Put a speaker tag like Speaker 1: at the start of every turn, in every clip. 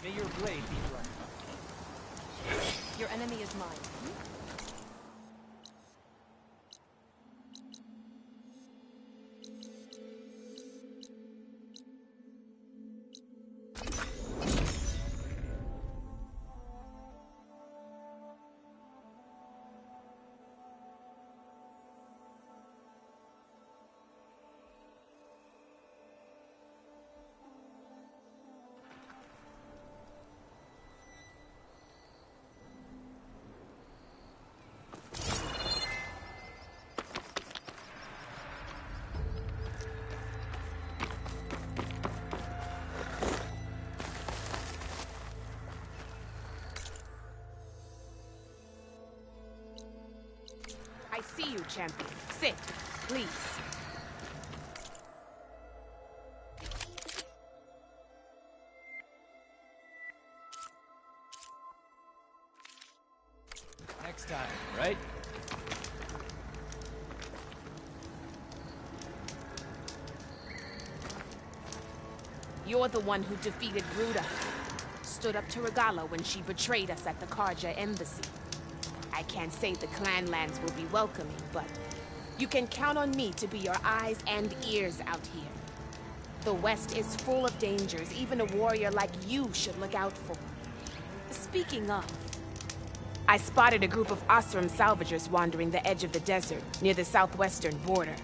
Speaker 1: May your blade be bright.
Speaker 2: Your enemy is mine.
Speaker 3: I see you, champion. Sit, please.
Speaker 1: Next time, right?
Speaker 3: You're the one who defeated Ruda. Stood up to Regala when she betrayed us at the Karja embassy. I can't say the clan lands will be welcoming, but you can count on me to be your eyes and ears out here. The West is full of dangers even a warrior like you should look out for. Speaking of, I spotted a group of Osram salvagers wandering the edge of the desert near the southwestern border.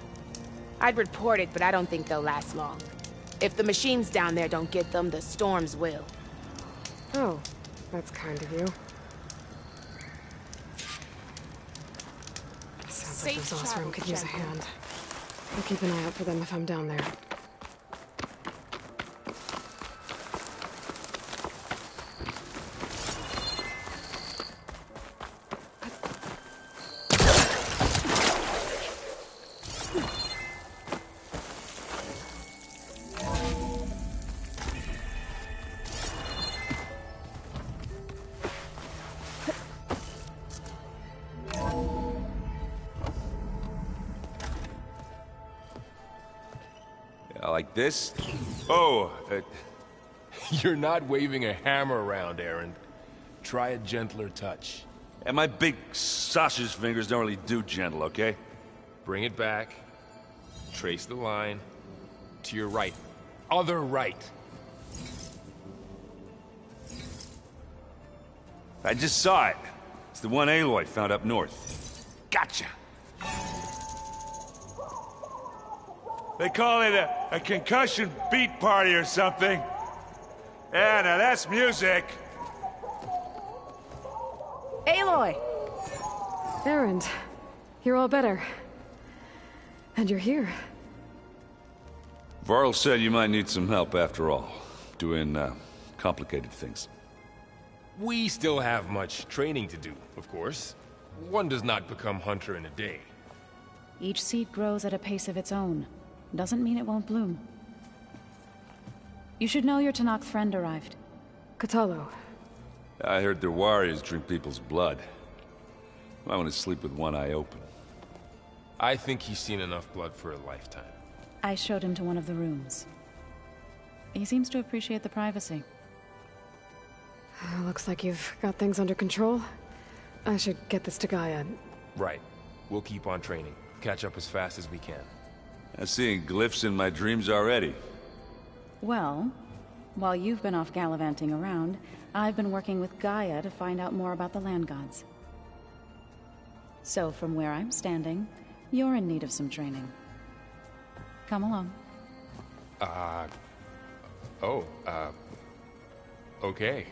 Speaker 3: I'd report it, but I don't think they'll last long. If the machines down there don't get them, the storms will.
Speaker 4: Oh, that's kind of you. Sounds like those Osram could use a hand. I'll keep an eye out for them if I'm down there.
Speaker 5: Like this? Oh,
Speaker 6: You're not waving a hammer around, Aaron. Try a gentler touch.
Speaker 5: and my big sausage fingers don't really do gentle, okay?
Speaker 6: Bring it back. Trace the line. To your right. Other right.
Speaker 5: I just saw it. It's the one Aloy found up north. Gotcha! They call it a concussion beat party or something. Yeah, now that's music.
Speaker 3: Aloy!
Speaker 4: Erend, you're all better. And you're here.
Speaker 5: Varl said you might need some help after all. Doing, complicated things.
Speaker 6: We still have much training to do, of course. One does not become hunter in a day.
Speaker 7: Each seed grows at a pace of its own. Doesn't mean it won't bloom. You should know your Tanakh friend arrived.
Speaker 4: Katalo.
Speaker 5: I heard their warriors drink people's blood. I want to sleep with one eye open.
Speaker 6: I think he's seen enough blood for a lifetime.
Speaker 7: I showed him to one of the rooms. He seems to appreciate the privacy.
Speaker 4: Looks like you've got things under control. I should get this to Gaia.
Speaker 6: Right. We'll keep on training. Catch up as fast as we can.
Speaker 5: I'm seeing glyphs in my dreams already.
Speaker 7: Well, while you've been off gallivanting around, I've been working with Gaia to find out more about the land gods. So from where I'm standing, you're in need of some training. Come along.
Speaker 6: Okay.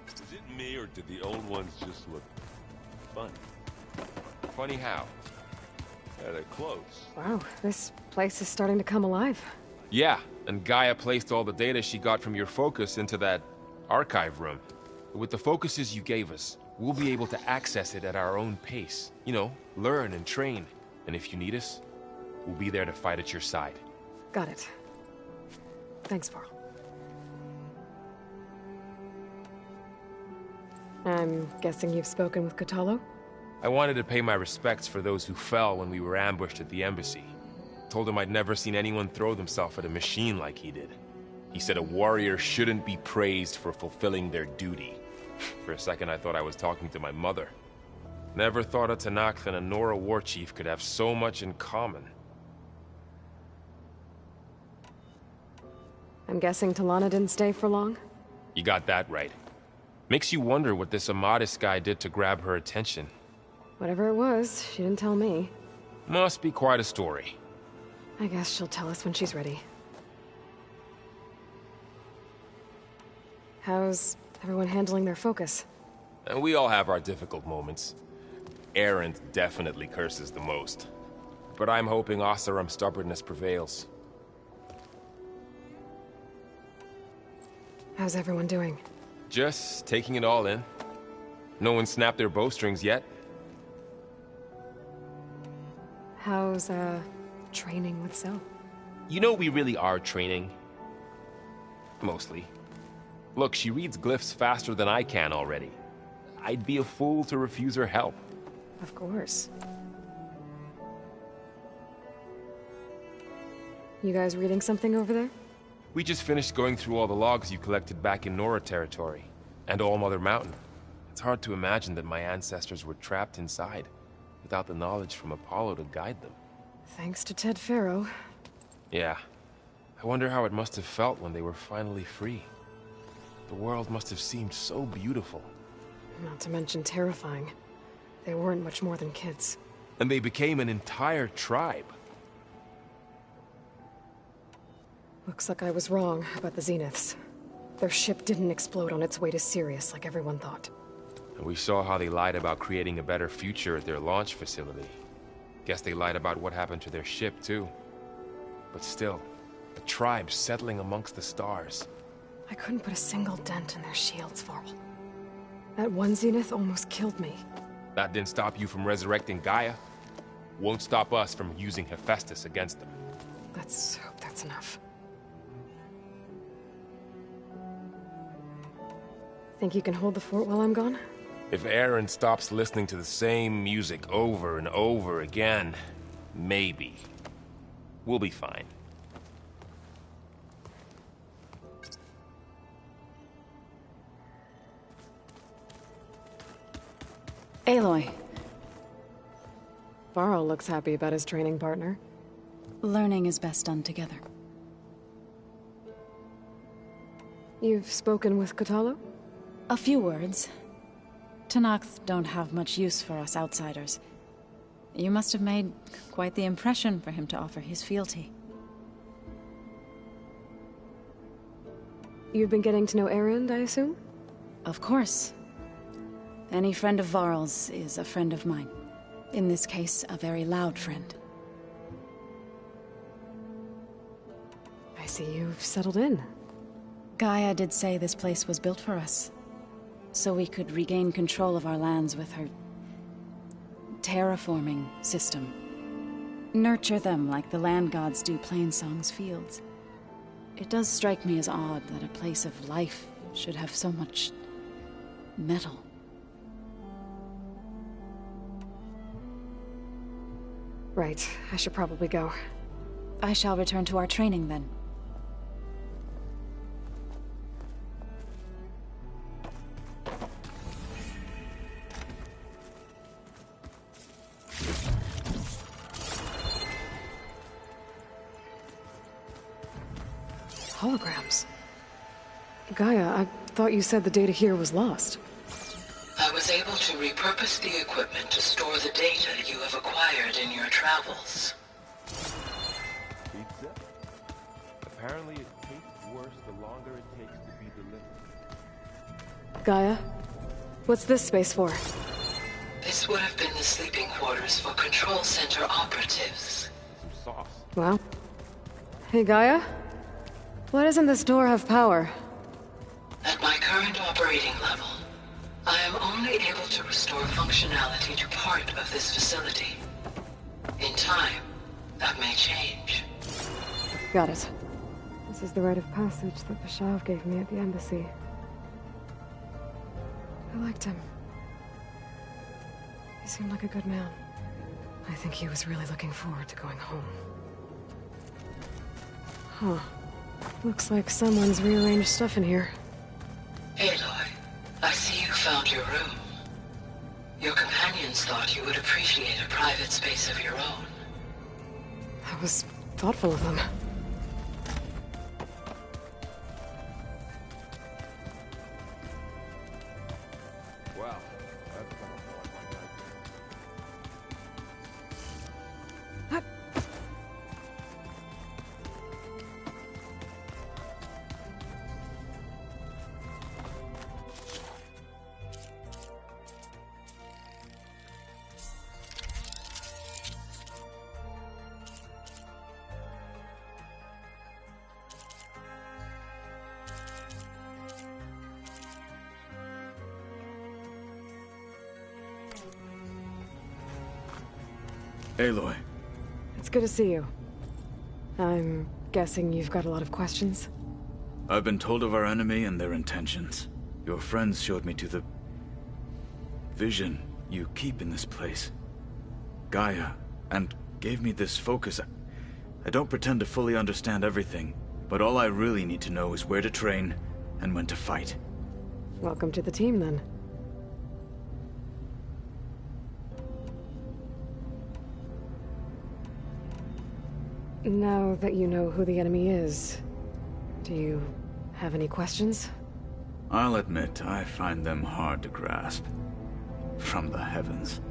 Speaker 5: Is it me, or did the old ones just look fun?
Speaker 6: Funny how?
Speaker 5: Yeah, they're close.
Speaker 4: Wow, this place is starting to come alive.
Speaker 6: Yeah, and Gaia placed all the data she got from your focus into that archive room. With the focuses you gave us, we'll be able to access it at our own pace. You know, learn and train. And if you need us, we'll be there to fight at your side.
Speaker 4: Got it. Thanks, Varl. I'm guessing you've spoken with Katalo?
Speaker 6: I wanted to pay my respects for those who fell when we were ambushed at the embassy. Told him I'd never seen anyone throw themselves at a machine like he did. He said a warrior shouldn't be praised for fulfilling their duty. For a second I thought I was talking to my mother. Never thought a Tenakth and a Nora war chief could have so much in common.
Speaker 4: I'm guessing Talana didn't stay for long?
Speaker 6: You got that right. Makes you wonder what this Amadis guy did to grab her attention.
Speaker 4: Whatever it was, she didn't tell me.
Speaker 6: Must be quite a story.
Speaker 4: I guess she'll tell us when she's ready. How's everyone handling their focus?
Speaker 6: And we all have our difficult moments. Erend definitely curses the most. But I'm hoping Oseram's stubbornness prevails.
Speaker 4: How's everyone doing?
Speaker 6: Just taking it all in. No one snapped their bowstrings yet.
Speaker 4: How's, training with Zoe?
Speaker 6: You know we really are training. Mostly. Look, she reads glyphs faster than I can already. I'd be a fool to refuse her help.
Speaker 4: Of course. You guys reading something over there?
Speaker 6: We just finished going through all the logs you collected back in Nora territory, and All Mother Mountain. It's hard to imagine that my ancestors were trapped inside, without the knowledge from Apollo to guide them.
Speaker 4: Thanks to Ted Faro.
Speaker 6: Yeah. I wonder how it must have felt when they were finally free. The world must have seemed so beautiful.
Speaker 4: Not to mention terrifying. They weren't much more than kids.
Speaker 6: And they became an entire tribe.
Speaker 4: Looks like I was wrong about the Zeniths. Their ship didn't explode on its way to Sirius like everyone thought.
Speaker 6: And we saw how they lied about creating a better future at their launch facility. Guess they lied about what happened to their ship, too. But still, a tribe settling amongst the stars.
Speaker 4: I couldn't put a single dent in their shields, Varl. That one Zenith almost killed me.
Speaker 6: That didn't stop you from resurrecting Gaia. Won't stop us from using Hephaestus against them.
Speaker 4: Let's hope that's enough. Think you can hold the fort while I'm gone?
Speaker 6: If Erend stops listening to the same music over and over again, maybe. We'll be fine.
Speaker 7: Aloy,
Speaker 4: Varl looks happy about his training partner.
Speaker 7: learning is best done together.
Speaker 4: You've spoken with Kotallo?
Speaker 7: A few words. Tenakth don't have much use for us outsiders. You must have made quite the impression for him to offer his fealty.
Speaker 4: You've been getting to know Erend, I assume?
Speaker 7: Of course. Any friend of Varl's is a friend of mine. In this case, a very loud friend.
Speaker 4: I see you've settled in.
Speaker 7: Gaia did say this place was built for us, so we could regain control of our lands with her terraforming system. Nurture them like the land gods do Plainsong's fields. It does strike me as odd that a place of life should have so much metal.
Speaker 4: Right, I should probably go.
Speaker 7: I shall return to our training then.
Speaker 4: Holograms. Gaia, I thought you said the data here was lost.
Speaker 8: I was able to repurpose the equipment to store the data you have acquired in your travels.
Speaker 6: Pizza? Apparently it tastes worse the longer it takes to be delivered.
Speaker 4: Gaia, what's this space for?
Speaker 8: This would have been the sleeping quarters for Control Center operatives.
Speaker 6: Some sauce.
Speaker 4: Well. Hey, Gaia? Why doesn't this door have power?
Speaker 8: At my current operating level, I am only able to restore functionality to part of this facility. In time, that may change.
Speaker 4: Got it. This is the rite of passage that Bashav gave me at the embassy. I liked him. He seemed like a good man. I think he was really looking forward to going home. Huh. Looks like someone's rearranged stuff in here.
Speaker 8: Aloy, I see you found your room. Your companions thought you would appreciate a private space of your own.
Speaker 4: That was thoughtful of them.
Speaker 6: Wow.
Speaker 9: Aloy.
Speaker 4: It's good to see you. I'm guessing you've got a lot of questions?
Speaker 9: I've been told of our enemy and their intentions. Your friends showed me to the vision you keep in this place, Gaia, and gave me this focus. I don't pretend to fully understand everything, but all I really need to know is where to train and when to fight.
Speaker 4: Welcome to the team, then. Now that you know who the enemy is, do you have any questions?
Speaker 9: I'll admit, I find them hard to grasp. From the heavens.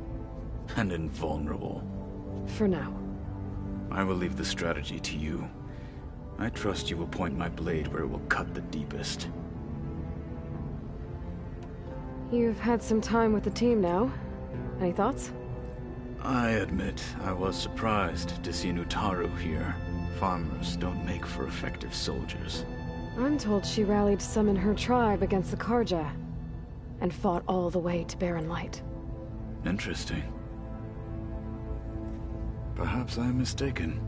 Speaker 9: And invulnerable.
Speaker 4: For now.
Speaker 9: I will leave the strategy to you. I trust you will point my blade where it will cut the deepest.
Speaker 4: You've had some time with the team now. Any thoughts?
Speaker 9: I admit, I was surprised to see Nutaru here. Farmers don't make for effective soldiers.
Speaker 4: I'm told she rallied some in her tribe against the Karja, and fought all the way to Barren Light.
Speaker 9: Interesting. Perhaps I am mistaken.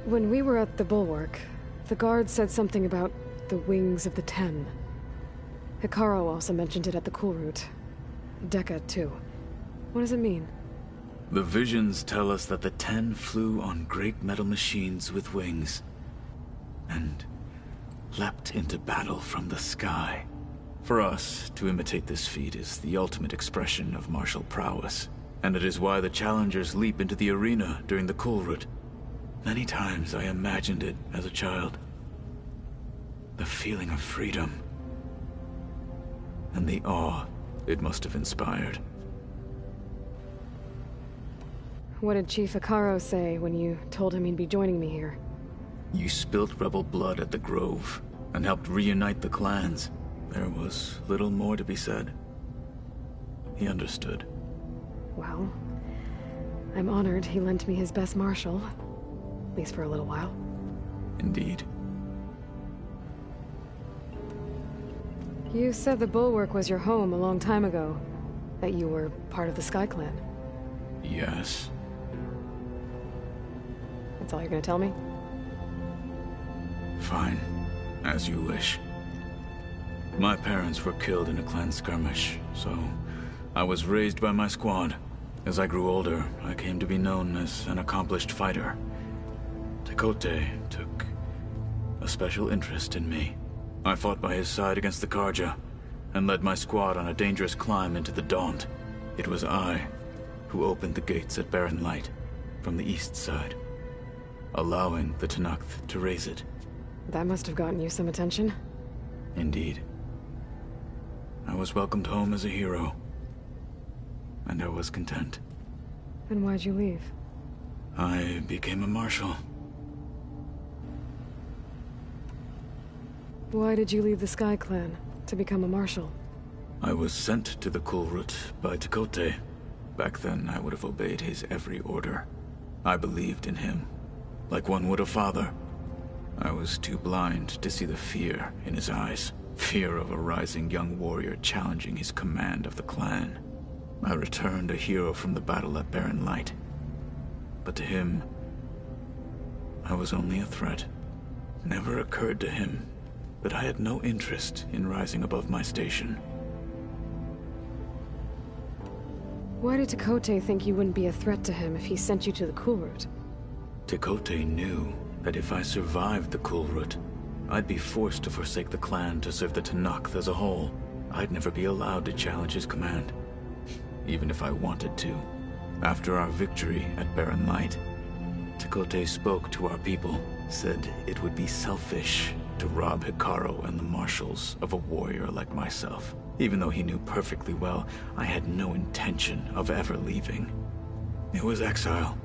Speaker 4: When we were at the Bulwark, the guard said something about the Wings of the Ten. Hikaru also mentioned it at the Cool Route. Dekka, too. What does it mean?
Speaker 9: The visions tell us that the Ten flew on great metal machines with wings, and leapt into battle from the sky. For us, to imitate this feat is the ultimate expression of martial prowess, and it is why the challengers leap into the arena during the Cool Route. Many times I imagined it as a child. The feeling of freedom, and the awe it must have inspired.
Speaker 4: What did Chief Hikaru say when you told him he'd be joining me here?
Speaker 9: You spilt rebel blood at the Grove, and helped reunite the clans. There was little more to be said. He understood.
Speaker 4: Well, I'm honored he lent me his best martial. At least for a little while.
Speaker 9: Indeed.
Speaker 4: You said the Bulwark was your home a long time ago. That you were part of the Sky Clan.
Speaker 9: Yes.
Speaker 4: That's all you're gonna tell me?
Speaker 9: Fine. As you wish. My parents were killed in a clan skirmish, so I was raised by my squad. As I grew older, I came to be known as an accomplished fighter. Tekote took a special interest in me. I fought by his side against the Karja, and led my squad on a dangerous climb into the Daunt. It was I who opened the gates at Barren Light, from the east side, allowing the Tenakth to raise it.
Speaker 4: That must have gotten you some attention.
Speaker 9: Indeed. I was welcomed home as a hero, and I was content.
Speaker 4: Then why'd you leave?
Speaker 9: I became a marshal.
Speaker 4: Why did you leave the Sky Clan to become a marshal?
Speaker 9: I was sent to the Cool Route by Tekote. Back then, I would have obeyed his every order. I believed in him, like one would a father. I was too blind to see the fear in his eyes. Fear of a rising young warrior challenging his command of the clan. I returned a hero from the battle at Barren Light. But to him, I was only a threat. never occurred to him that I had no interest in rising above my station.
Speaker 4: Why did Pt13 think you wouldn't be a threat to him if he sent you to the Cool Route?
Speaker 9: Pt13 knew that if I survived the Cool Route, I'd be forced to forsake the clan to serve the Tenakth as a whole. I'd never be allowed to challenge his command, even if I wanted to. After our victory at Barren Light, Pt13 spoke to our people, said it would be selfish to rob Hekarro and the Marshals of a warrior like myself, even though he knew perfectly well I had no intention of ever leaving. It was exile,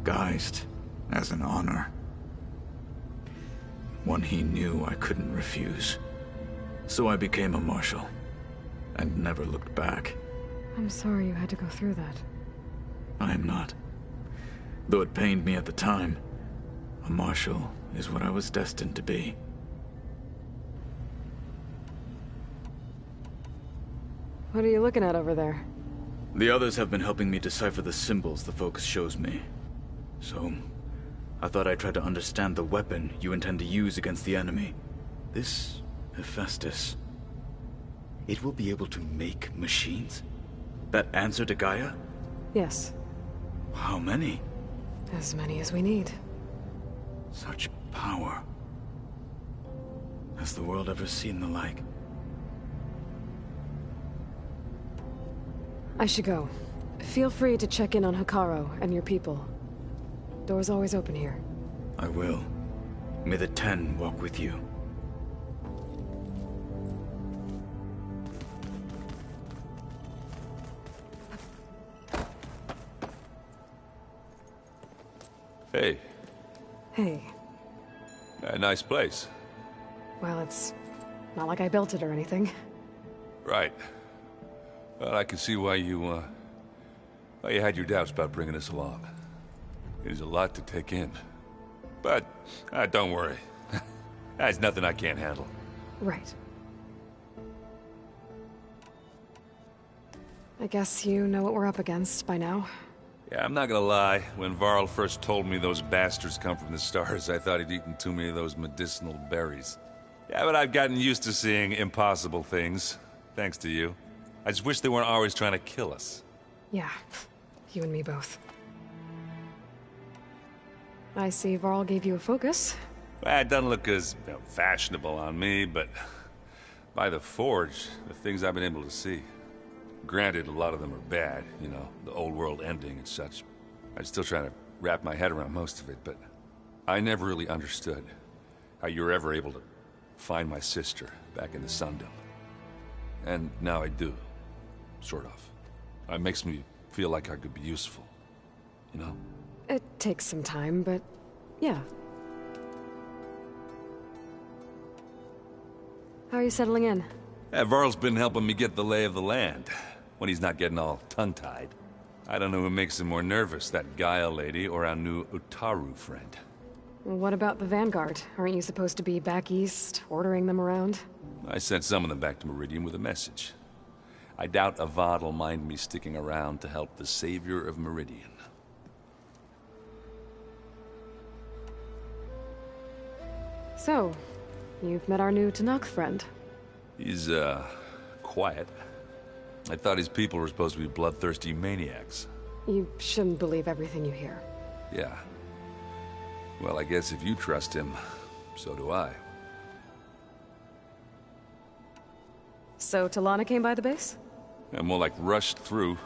Speaker 9: guised as an honor. One he knew I couldn't refuse. So I became a Marshal, and never looked back.
Speaker 4: I'm sorry you had to go through that.
Speaker 9: I am not. Though it pained me at the time, a Marshal is what I was destined to be.
Speaker 4: What are you looking at over there?
Speaker 9: The others have been helping me decipher the symbols the Focus shows me. So, I thought I'd try to understand the weapon you intend to use against the enemy. This Hephaestus. It will be able to make machines? That answer to Gaia?
Speaker 4: Yes.
Speaker 9: How many?
Speaker 4: As many as we need.
Speaker 9: Such power. Has the world ever seen the like?
Speaker 4: I should go. Feel free to check in on Hekarro and your people. Door's always open here.
Speaker 9: I will. May the 10 walk with you.
Speaker 5: Hey,
Speaker 4: Hey.
Speaker 5: a nice place.
Speaker 4: Well, it's not like I built it or anything.
Speaker 5: Right. Well, I can see why you had your doubts about bringing us along. It is a lot to take in. But, don't worry. That's nothing I can't handle.
Speaker 4: Right. I guess you know what we're up against by now.
Speaker 5: Yeah, I'm not gonna lie. When Varl first told me those bastards come from the stars, I thought he'd eaten too many of those medicinal berries. Yeah, but I've gotten used to seeing impossible things, thanks to you. I just wish they weren't always trying to kill us.
Speaker 4: Yeah, you and me both. I see Varl gave you a focus.
Speaker 5: Well, it doesn't look as fashionable on me, but by the Forge, the things I've been able to see. Granted, a lot of them are bad, you know, the old world ending and such. I'm still trying to wrap my head around most of it, but I never really understood how you were ever able to find my sister back in the Sundom. And now I do, sort of. It makes me feel like I could be useful, you know?
Speaker 4: It takes some time, but yeah. How are you settling in?
Speaker 5: Varl's been helping me get the lay of the land, when he's not getting all tongue-tied. I don't know who makes him more nervous, that Gaia lady or our new Utaru friend.
Speaker 4: What about the Vanguard? Aren't you supposed to be back east, ordering them around?
Speaker 5: I sent some of them back to Meridian with a message. I doubt Avad will mind me sticking around to help the savior of Meridian.
Speaker 4: So, you've met our new Tenakth friend.
Speaker 5: He's, quiet. I thought his people were supposed to be bloodthirsty maniacs.
Speaker 4: You shouldn't believe everything you hear.
Speaker 5: Yeah. Well, I guess if you trust him, so do I.
Speaker 4: So Talana came by the base?
Speaker 5: I'm more like rushed through.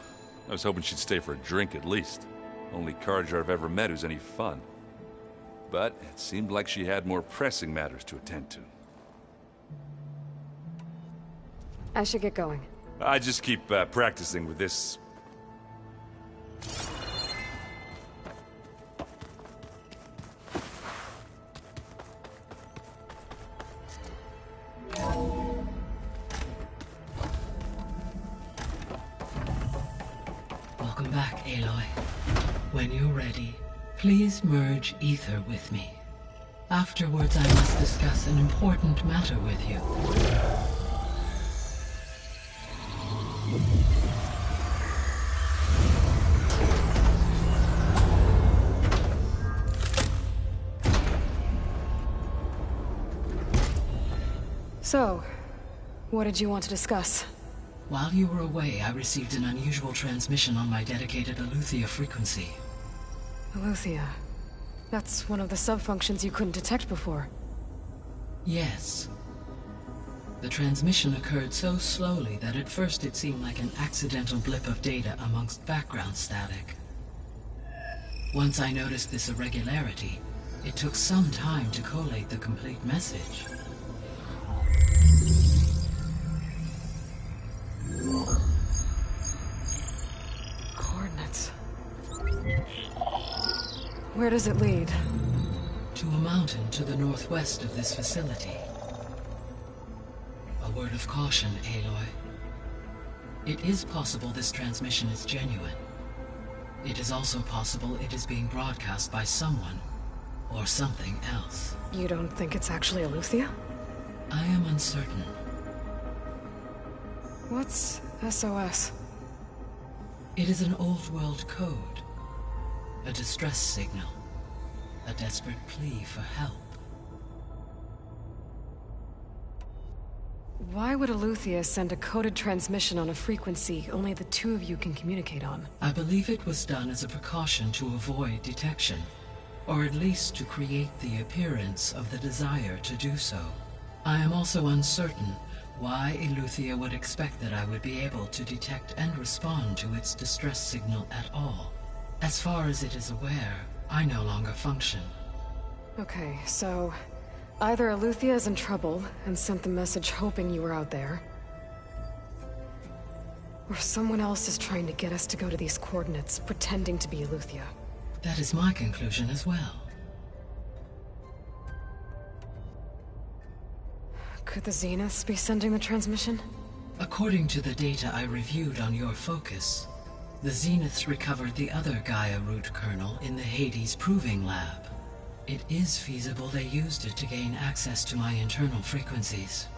Speaker 5: I was hoping she'd stay for a drink at least. Only Carja I've ever met who's any fun. But it seemed like she had more pressing matters to attend to.
Speaker 4: I should get going.
Speaker 5: I just keep practicing with this.
Speaker 8: Welcome back, Aloy. When you're ready, please merge ether with me. Afterwards, I must discuss an important matter with you.
Speaker 4: So, what did you want to discuss?
Speaker 8: While you were away, I received an unusual transmission on my dedicated Aletheia frequency.
Speaker 4: Aletheia. That's one of the sub-functions you couldn't detect before.
Speaker 8: Yes. The transmission occurred so slowly that at first it seemed like an accidental blip of data amongst background static. Once I noticed this irregularity, it took some time to collate the complete message.
Speaker 4: Coordinates. Where does it lead?
Speaker 8: To a mountain to the northwest of this facility. A word of caution, Aloy. It is possible this transmission is genuine. It is also possible it is being broadcast by someone, or something else.
Speaker 4: You don't think it's actually Aletheia?
Speaker 8: I am uncertain.
Speaker 4: What's SOS?
Speaker 8: It is an old-world code. A distress signal. A desperate plea for help.
Speaker 4: Why would Aletheia send a coded transmission on a frequency only the two of you can communicate on?
Speaker 8: I believe it was done as a precaution to avoid detection, or at least to create the appearance of the desire to do so. I am also uncertain why Aletheia would expect that I would be able to detect and respond to its distress signal at all. As far as it is aware, I no longer function.
Speaker 4: Okay, so either Aletheia is in trouble and sent the message hoping you were out there, or someone else is trying to get us to go to these coordinates, pretending to be Aletheia.
Speaker 8: That is my conclusion as well.
Speaker 4: Could the Zeniths be sending the transmission?
Speaker 8: According to the data I reviewed on your focus, the Zeniths recovered the other Gaia root kernel in the Hades Proving Lab. It is feasible they used it to gain access to my internal frequencies.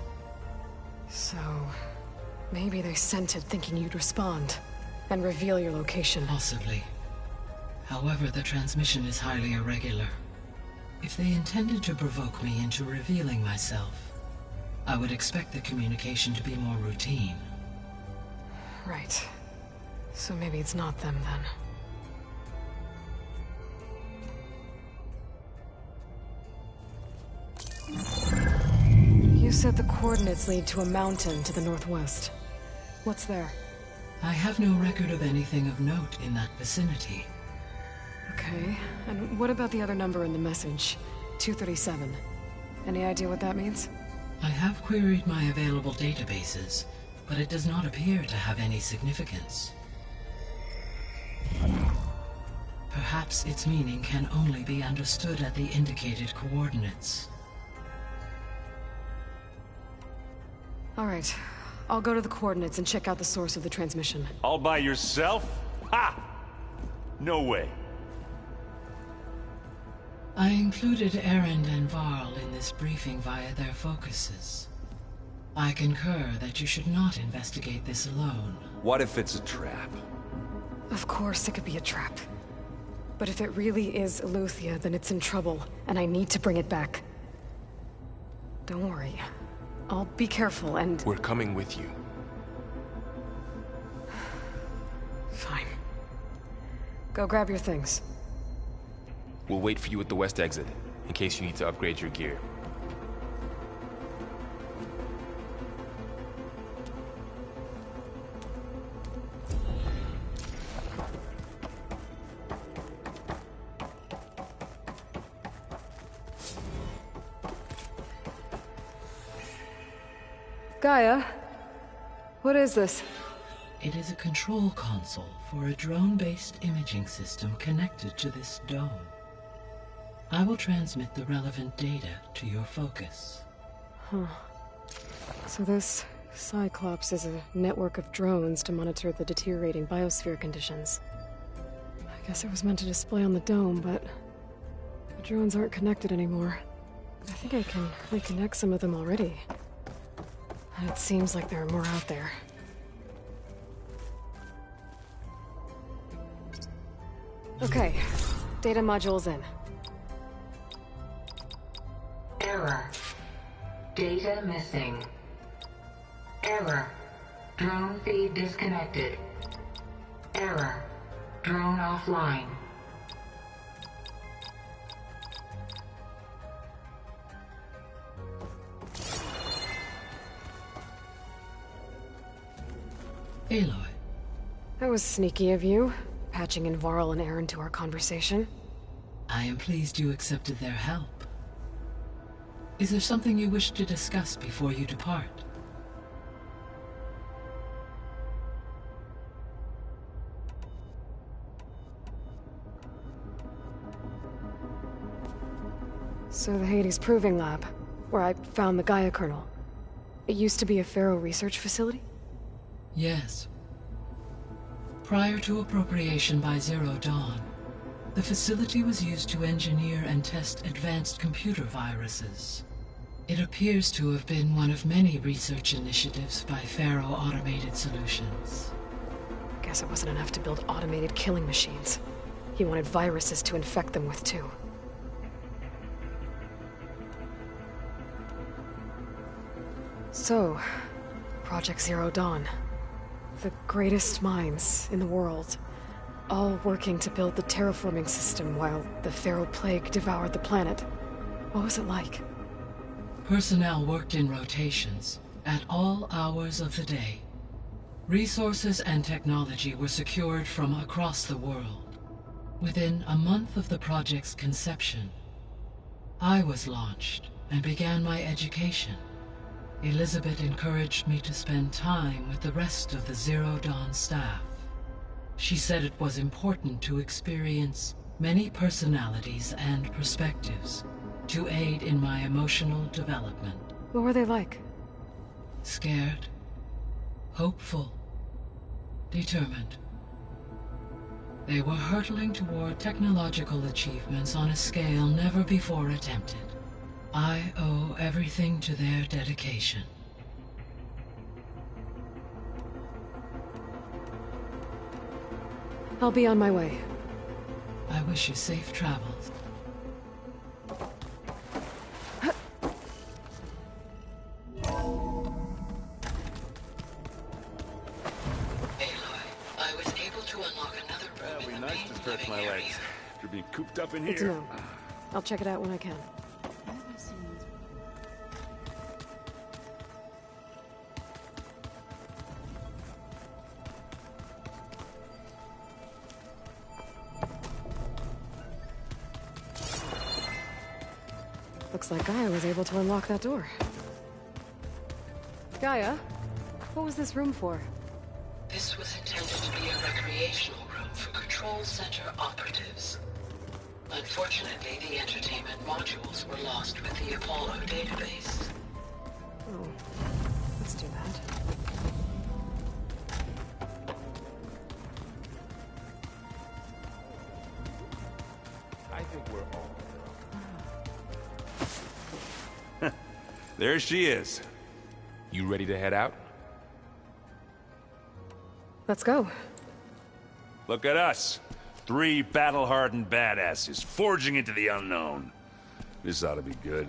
Speaker 4: So, maybe they sent it thinking you'd respond, and reveal your location.
Speaker 8: Possibly. However, the transmission is highly irregular. If they intended to provoke me into revealing myself, I would expect the communication to be more routine.
Speaker 4: Right. So maybe it's not them then. You said the coordinates lead to a mountain to the northwest. What's there?
Speaker 8: I have no record of anything of note in that vicinity.
Speaker 4: Okay, and what about the other number in the message? 237. Any idea what that means?
Speaker 8: I have queried my available databases, but it does not appear to have any significance. Perhaps its meaning can only be understood at the indicated coordinates.
Speaker 4: All right, I'll go to the coordinates and check out the source of the transmission.
Speaker 10: All by yourself? Ha! No way.
Speaker 8: I included Erend and Varl in this briefing via their focuses. I concur that you should not investigate this alone.
Speaker 5: What if it's a trap?
Speaker 4: Of course it could be a trap. But if it really is Aletheia, then it's in trouble, and I need to bring it back. Don't worry. I'll be careful and...
Speaker 6: We're coming with you.
Speaker 4: Fine. Go grab your things.
Speaker 6: We'll wait for you at the west exit, in case you need to upgrade your gear.
Speaker 4: Gaia? What is this?
Speaker 8: It is a control console for a drone-based imaging system connected to this dome. I will transmit the relevant data to your focus.
Speaker 4: Huh. So this Cyclops is a network of drones to monitor the deteriorating biosphere conditions. I guess it was meant to display on the dome, but the drones aren't connected anymore. I think I can reconnect some of them already. And it seems like there are more out there. Okay, data module's in.
Speaker 8: Error.
Speaker 11: Data missing. Error. Drone feed disconnected. Error. Drone offline.
Speaker 8: Aloy.
Speaker 4: That was sneaky of you, patching in Varl and Aaron to our conversation.
Speaker 8: I am pleased you accepted their help. Is there something you wish to discuss before you depart?
Speaker 4: So the Hades Proving Lab, where I found the Gaia kernel. It used to be a Pharaoh research facility?
Speaker 8: Yes. Prior to appropriation by Zero Dawn, the facility was used to engineer and test advanced computer viruses. It appears to have been one of many research initiatives by Pharaoh Automated Solutions.
Speaker 4: Guess it wasn't enough to build automated killing machines. He wanted viruses to infect them with too. So, Project Zero Dawn. The greatest minds in the world, all working to build the terraforming system while the Pharaoh Plague devoured the planet. What was it like?
Speaker 8: Personnel worked in rotations, at all hours of the day. Resources and technology were secured from across the world. Within a month of the project's conception, I was launched and began my education. Elizabeth encouraged me to spend time with the rest of the Zero Dawn staff. She said it was important to experience many personalities and perspectives to aid in my emotional development.
Speaker 4: What were they like?
Speaker 8: Scared, hopeful, determined. They were hurtling toward technological achievements on a scale never before attempted. I owe everything to their dedication.
Speaker 4: I'll be on my way.
Speaker 8: I wish you safe travels. I was able to unlock another room in the main living area.
Speaker 10: After being cooped up in
Speaker 4: Good to
Speaker 10: here.
Speaker 4: know. I'll check it out when I can. Looks like Gaia was able to unlock that door. Gaia, what was this room for?
Speaker 8: This was intended to be a recreational room for Control Center operatives. Unfortunately, the entertainment modules were lost with the Apollo database.
Speaker 4: Oh, let's do that.
Speaker 10: I think we're all.
Speaker 5: There she is.
Speaker 6: You ready to head out?
Speaker 4: Let's go.
Speaker 5: Look at us. 3 battle-hardened badasses forging into the unknown. This ought to be good.